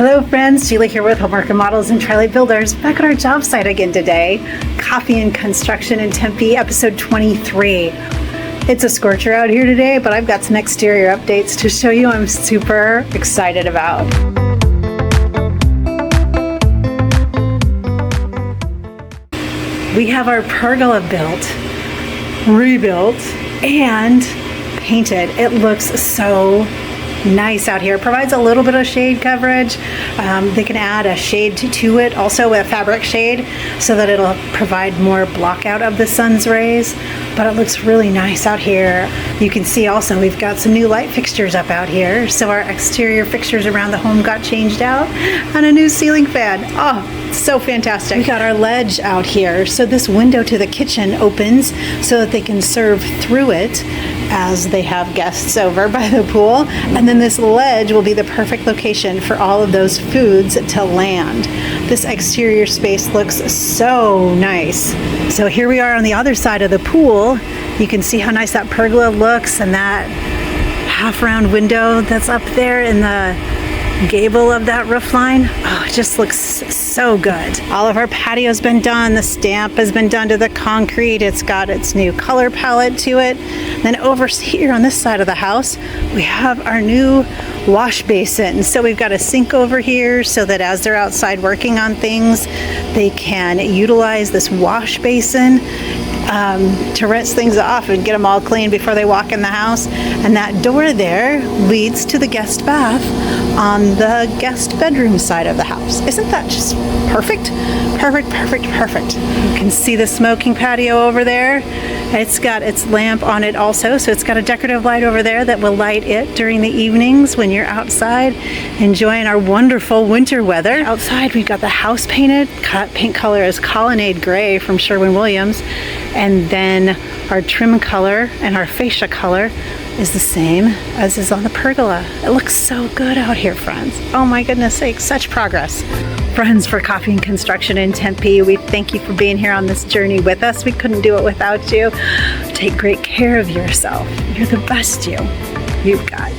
Hello friends, Sheila here with Homework Remodels and Tri-Light Builders, back at our job site again today. Coffee and Construction in Tempe, episode 23. It's a scorcher out here today, but I've got some exterior updates to show you I'm super excited about. We have our pergola built, rebuilt, and painted. It looks so nice out here. It provides a little bit of shade coverage. They can add a shade to it, also a fabric shade, so that it'll provide more block out of the sun's rays. But it looks really nice out here. You can see also we've got some new light fixtures up out here. So our exterior fixtures around the home got changed out, and a new ceiling fan. Oh, so fantastic. We got our ledge out here. So this window to the kitchen opens so that they can serve through it as they have guests over by the pool. And then this ledge will be the perfect location for all of those foods to land. This exterior space looks so nice. So here we are on the other side of the pool. You can see how nice that pergola looks, and that half round window that's up there in the gable of that roof line. Oh, it just looks so good. All of our patio's been done. The stamp has been done to the concrete. It's got its new color palette to it. Then over here on this side of the house, we have our new wash basin. So we've got a sink over here so that as they're outside working on things, they can utilize this wash basin to rinse things off and get them all clean before they walk in the house. And that door there leads to the guest bath on the guest bedroom side of the house. Isn't that just perfect? Perfect, perfect, perfect. You can see the smoking patio over there. It's got its lamp on it also, so it's got a decorative light over there that will light it during the evenings when you're outside enjoying our wonderful winter weather. Outside we've got the house painted. Paint color is Colonnade Gray from Sherwin-Williams, and then our trim color and our fascia color is the same as is on the pergola. It looks so good out here, friends. Oh my goodness sakes, such progress. Friends, for Coffee and Construction in Tempe, we thank you for being here on this journey with us. We couldn't do it without you. Take great care of yourself. You're the best you. You've got